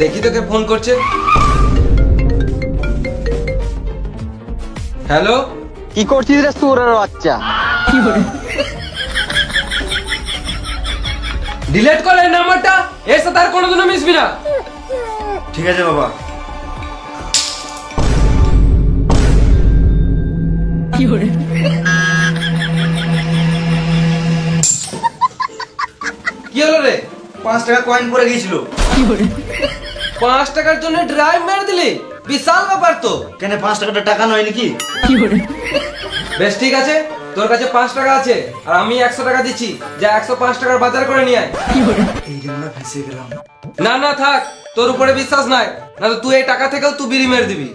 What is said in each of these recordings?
দেখি তোকে ফোন করছে। হ্যালো, কি করছিস রে সুরের বাচ্চা? ডিলিট কর এই নাম্বারটা, এর সাথে আর কোনোদিনও মিশবি না। ঠিক আছে বাবা। কি হলো রে? 5 টাকা কয়েন পড়ে গিয়েছিল। 5 টাকার জন্য ড্রাইভ মেরে দিলি? বিশাল ব্যাপার তো। কেন 5 টাকাটা টাকা নয় নাকি? বেশ ঠিক আছে, তোর কাছে 5 টাকা আছে আর আমি 100 টাকা দিচ্ছি, যা 105 টাকার বাজার করে নিয়ে আয়। এই যে আমরা ফেঁসে গেলাম। না না থাক, তোর উপরে বিশ্বাস নাই, না তো তুই এই টাকা থেকেও তুই বিড়ি মেরে দিবি।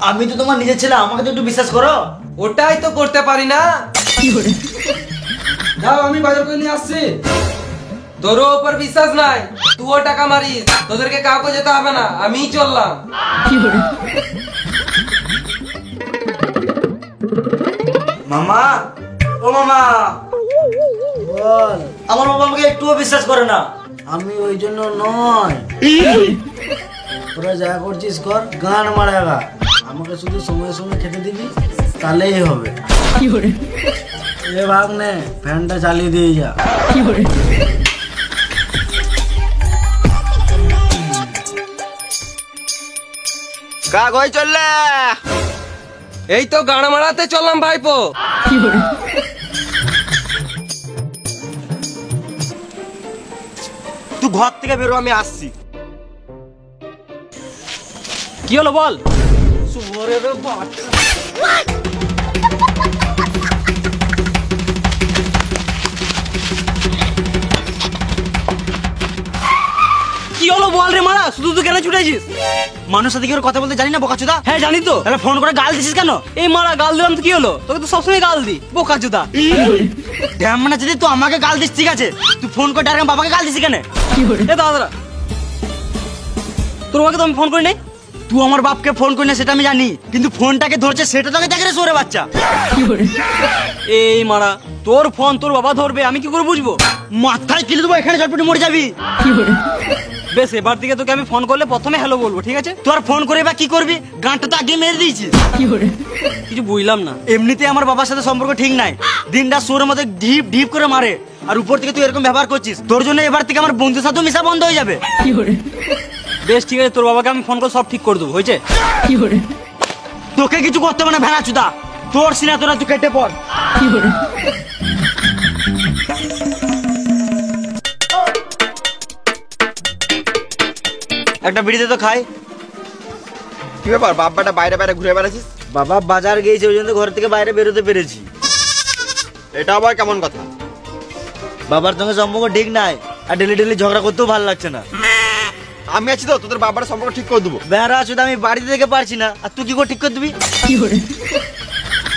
আমি তো তোমার নিজের ছেলে, আমাকে তো একটু বিশ্বাস করো। ওটাই তো করতে পারি না। যাও, আমি বাজার করে নিয়ে আসছি। তোরও উপর বিশ্বাস নাই, তুইও টাকা মারিস, তোদেরকে কাউকে যেতে হবে না, আমিই চললাম। মামা, ও মামা বল। আমার বাবা আমাকে একটুও বিশ্বাস করে না। আমি ওই জন্য নয়, তোরা যা করছিস কর, গান মারাগা। আমাকে শুধু সময় সময় খেতে দিবি, তাহলেই হবে। এ ভাগ নে, ফ্যানটা চালিয়ে দিয়ে যা। কাগজ চললে এই তো গান মারাতে চললাম ভাইপো। তুই ঘর থেকে বেরো, আমি আসছি। কি হলো বল? সুবরের বাচ্চা। কি হলো বল রে মারা, শুধু তুই কেন ছুটেছিস? মানুষের সাথে কি করে কথা বলতে জানি না বোকাচোদা? হ্যাঁ জানি তো। তাহলে ফোন করে গাল দিছিস কেন? এই মারা গাল দিলাম তো কি হলো? তোকে তো সবসময় গাল দি, বোকাচোদা। মানে যদি তুই আমাকে গাল দিস ঠিক আছে, তুই ফোন করে ডাইরেক্ট বাবাকে গাল দিছিস কেন? এ দাদা, তোর বাবাকে তো আমি ফোন করি নাই। তুই আমার বাপকে ফোন করি না সেটা আমি জানি, কিন্তু ফোনটাকে ধরছে সেটা তোকে দেখে রে সোরে বাচ্চা। এই মারা, তোর ফোন তোর বাবা ধরবে, আমি কি করে বুঝবো? মাথায় কিলে দেবো, এখানে চটপটি মরে যাবি। বেশ, এবার থেকে তোকে আমি ফোন করলে প্রথমে হ্যালো বলবো, ঠিক আছে? তোর ফোন করে বা কি করবি? গানটা তো আগে মেরে দিয়েছিস। কিছু বুঝলাম না। এমনিতে আমার বাবার সাথে সম্পর্ক ঠিক নাই, দিনটা সোরের মধ্যে ঢিপ ঢিপ করে মারে, আর উপর থেকে তুই এরকম ব্যবহার করছিস। তোর জন্য এবার থেকে আমার বন্ধুর সাথে মিশা বন্ধ হয়ে যাবে। বেশ ঠিক আছে, তোর বাবাকে আমি ফোন করে সব ঠিক করে দেবো, হয়েছে? তোকে কিছু করতে হবে না ভেড়া চুদা, তোর সিনা তোরা তুই কেটে পড়। একটা বিড়িতে তো খাই। কি ব্যাপার, বাপ্পাটা বাইরে বাইরে ঘুরে বেড়াচ্ছিস? বাবা বাজার গিয়েছে, ওই জন্য ঘর থেকে বাইরে বেরোতে পেরেছি। এটা আবার কেমন কথা? বাবার সঙ্গে সম্পর্ক ঠিক নাই, আর ডেলি ডেলি ঝগড়া করতেও ভালো লাগছে না। আমি আছি তো, তোদের বাবার সম্পর্ক ঠিক করে দেবো। বেড়া শুধু আমি বাড়িতে থেকে পারছি না, আর তুই কি করে ঠিক করে দিবি?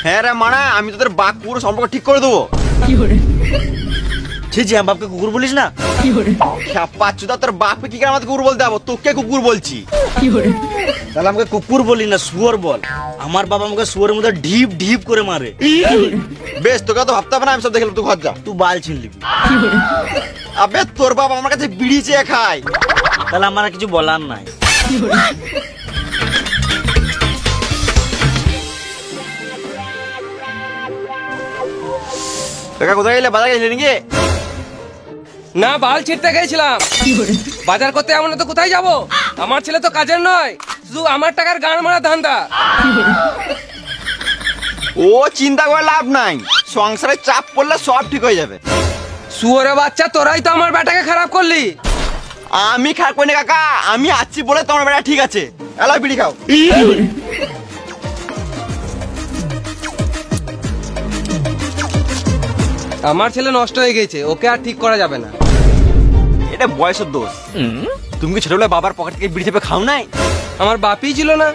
হ্যাঁ রে মানা, আমি তোদের বাপ পুরো সম্পর্ক ঠিক করে দেবো। ছি ছি, আমার বাপকে কুকুর বলিস না। পাচ্ছুদা, তোর বাপকে কি করে আমাকে কুকুর বলতে যাবো? তোকে কুকুর বলছি। তাহলে আমাকে কুকুর বলি না, শুয়োর বল। আমার বাবা আমাকে শুয়োরের মধ্যে ঢিপ ঢিপ করে মারে। বেশ, তোকে তো ভাবতে হবে না, আমি সব দেখলাম, তুই ঘর যা। তুই বাল ছিনলি। আবে তোর বাবা আমার কাছে বিড়ি চেয়ে খায়। তাহলে আমার আর কিছু বলার নাই। তোকে কোথায় গেলে? বাজার গেছিলি নাকি? না, বাল ছিঁড়তে গেছিলাম। বাজার করতে এমন তো কোথায় যাব? আমার ছেলে তো কাজের নয়, শুধু আমার টাকার গান মারা ধান্দা। ও চিন্তা করে লাভ নাই, সংসারে চাপ পড়লে সব ঠিক হয়ে যাবে। শুয়োরে বাচ্চা, তোরাই তো আমার বেটাকে খারাপ করলি। আমি খারাপ করি না কাকা, আমি আছি বলে তোমার বেটা ঠিক আছে। এলা বিড়ি খাও। আমার ছেলে নষ্ট হয়ে গেছে, ওকে আর ঠিক করা যাবে না। এটা বয়সের দোষ। তুমি কি ছোটবেলায় বাবার পকেট থেকে বিড়ি চেপে খাও নাই? আমার বাপই ছিল না।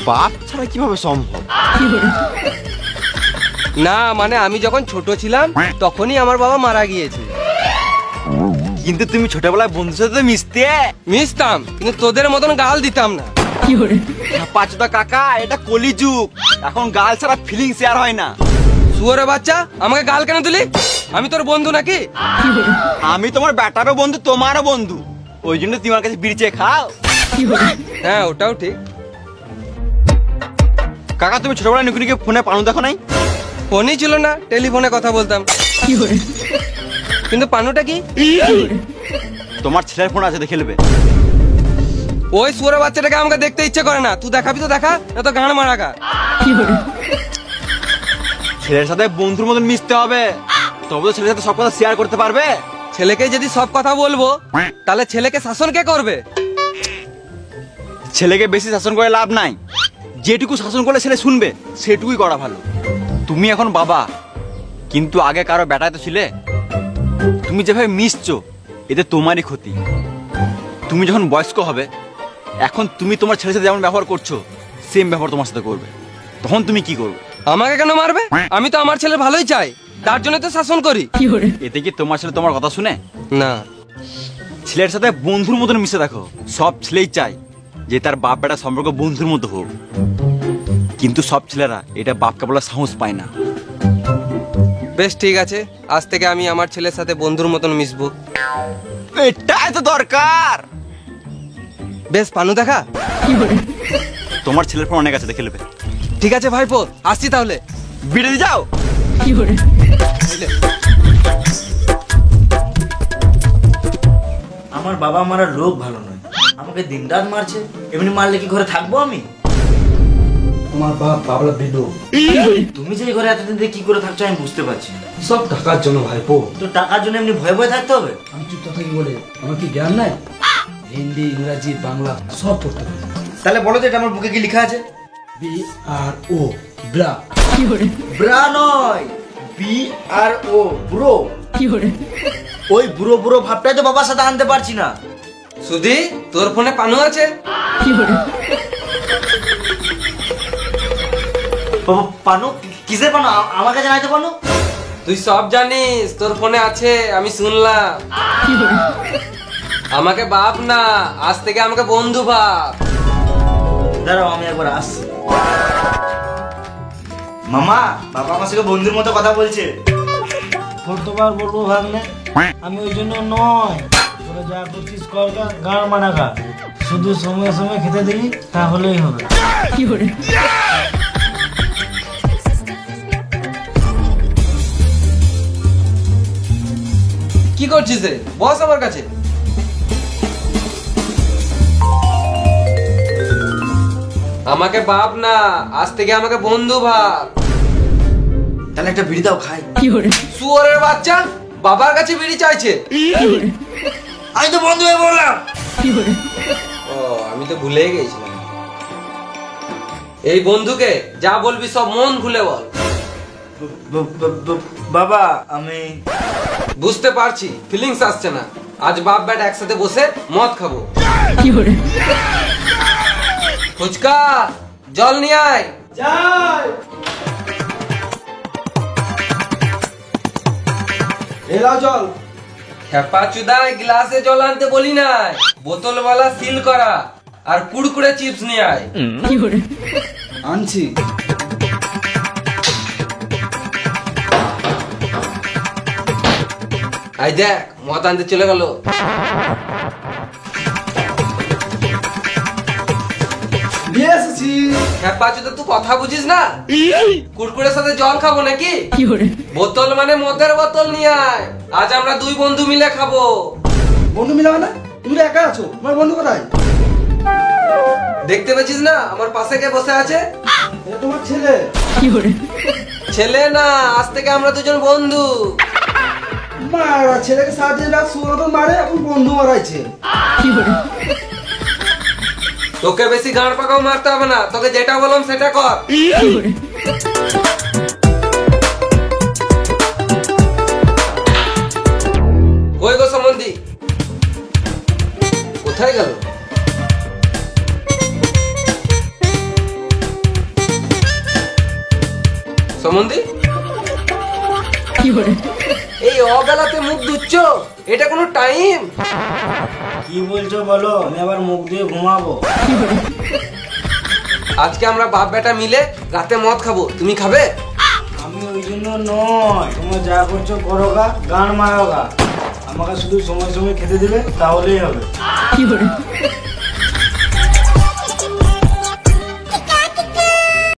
বাপ ছাড়া কিভাবে সম্ভব? না মানে আমি যখন ছোট ছিলাম তখনই আমার বাবা মারা গিয়েছে। কিন্তু তুমি ছোটবেলায় বন্ধুর সাথে মিশতাম, কিন্তু তোদের মতন গাল দিতাম না। পাঁচটা কাকা, এটা কলিযুগ, এখন গাল ছাড়া ফিলিং শেয়ার হয় না। শুয়োরে বাচ্চা, আমাকে গাল কেন দিলি? আমি তোর বন্ধু নাকি? আমি তোমার ব্যাটারও বন্ধু, তোমারও বন্ধু, ওই জন্য তোমার কাছে বিড়ি চেয়ে খাও। হ্যাঁ ওটাও ঠিক। কাকা তুমি ছোটবেলায় নুকুনিকে ফোনে পানু দেখো নাই? ফোনই ছিল না, টেলিফোনে কথা বলতাম। কিন্তু পানুটা কি? তোমার ছেলের ফোন আছে, দেখে নেবে। ওই সুরে বাচ্চাটাকে আমাকে দেখতে ইচ্ছে করে না। তুই দেখাবি তো দেখা, না তো গান মারাগা। ছেলের সাথে বন্ধুর মতন মিশতে হবে, তবে তো ছেলের সাথে সব কথা শেয়ার করতে পারবে। ছেলেকে যদি সব কথা বলবো, তাহলে ছেলেকে শাসন কে করবে? ছেলেকে বেশি শাসন করে লাভ নাই, যেটুকু শাসন করলে ছেলে শুনবে সেটুকুই করা ভালো। তুমি এখন বাবা, কিন্তু আগে কারো বেটায় তো ছিলে। তুমি যেভাবে মিশছো এতে তোমারই ক্ষতি। তুমি যখন বয়স্ক হবে, এখন তুমি তোমার ছেলের সাথে যেমন ব্যবহার করছো সেম ব্যবহার তোমার সাথে করবে, তখন তুমি কি করবে? আমাকে কেন মারবে? আমি তো আমার ছেলের ভালোই চাই, তার জন্য তো শাসন করি। এতে কি তোমার ছেলে তোমার কথা শুনে? না। ছেলের সাথে বন্ধুর মতন মিশে দেখো। সব ছেলেই চায় যে তার বাপ বেটা সম্পর্ক বন্ধুর মতো হোক, কিন্তু সব ছেলেরা এটা বাপকে বলার সাহস পায় না। বেশ ঠিক আছে, আজ থেকে আমি আমার ছেলের সাথে বন্ধুর মতন মিশবো। এটাই তো দরকার। বেশ পানু দেখা। তোমার ছেলের ফোন অনেক আছে, দেখে নেবে। ঠিক আছে ভাইপো, আসছি তাহলে। বিড়ে দিয়ে যাও। আমার বাবা মারার লোক ভালো নয়, আমাকে দিন রাত মারছে। এমনি মারলে কি ঘরে থাকবো আমি? তোমার বাপ বাবলা বিদু, তুমি যে এই ঘরে এতদিন ধরে কি করে থাকছো আমি বুঝতে পারছি না। সব টাকার জন্য ভাইপো। তো টাকার জন্য এমনি ভয়ে ভয়ে থাকতে হবে? আমি চুপ থাকি বলে আমার কি জ্ঞান নাই? হিন্দি, ইংরাজি, বাংলা সব পড়তে পারি। তাহলে বলো তো এটা আমার বুকে কি লেখা আছে? BRO bra. ব্রা নয়, BRO ব্রো। ওই বুড়ো বুড়ো ভাবটাই তো বাবার সাথে আনতে পারছি না। সুধি, তোর ফোনে পানু আছে? পানু? কিসের পানু? আমার কাছে নাই তো পানু। তুই সব জানিস, তোর ফোনে আছে, আমি শুনলাম। আমাকে বাপ না, আজ থেকে আমাকে বন্ধু ভাব। দাঁড়াও আমি একবার আসছি। মামা, বাবা আমার সাথে বন্ধুর মতো কথা বলছে। কতবার বলবো ভাগ্নে, আমি ওই জন্য নয়। তোরা যা করছিস কর, গান মানা খা, শুধু সময় সময় খেতে দিবি তাহলেই হবে। কি করছিস রে? বস আমার কাছে। আমাকে বাপ না, আজ থেকে আমাকে বন্ধু ভাব। তাহলে একটা বিড়ি দাও খাই। শুয়োরের বাচ্চা বাবার কাছে বিড়ি চাইছে। আমি তো বন্ধু হয়ে বললাম। ও, আমি তো ভুলেই গেছিলাম। এই বন্ধুকে যা বলবি সব মন খুলে বল। বাবা আমি বুঝতে পারছি, ফিলিংস আসছে না। আজ বাপ বেটা একসাথে বসে মদ খাবো। ফুচকা, জল নিয়ে আয়। এলাও জল। খেপা চুদায় গ্লাসে জল আনতে বলি নাই, বোতলওয়ালা সিল করা আর কুড়কুড়ে চিপস নিয়ে আয়। আনছি। আই দেখ, মদ আনতে চলে গেল। নিয়ে এসেছি। খেপা চুদা, তুই কথা বুঝিস না? কুড়কুড়ের সাথে জল খাবো নাকি? বোতল মানে মদের বোতল নিয়ে আয়। আজ আমরা দুই বন্ধু মিলে খাবো। বন্ধু মিলে মানে? তুমি তো একা আছো, তোমার বন্ধু কোথায়? দেখতে পেয়েছিস না আমার পাশে কে বসে আছে? এটা তোমার ছেলে। ছেলে না, আজ থেকে আমরা দুজন বন্ধু। মারা, ছেলেকে সাথে রাত সুরত মারে, এখন বন্ধু মারাইছে। তোকে বেশি গাঁড় পাকাও মারতে হবে না, তোকে যেটা বললাম সেটা কর। কই গো সম্বন্ধী, কোথায় গেল? সম্বন্ধী, এই অবেলাতে মুখ ধুচ্ছ, এটা কোনো টাইম? কি বলছো বলো, আমি আবার মুখ দিয়ে ঘুমাবো। আজকে আমরা বাপ বেটা মিলে রাতে মদ খাবো, তুমি খাবে? আমি আমি ওই জন্য নয়, তোমরা যা করছো করো গা, গান মারো গা, আমাকে শুধু সময় সময় খেতে দেবে তাহলেই হবে।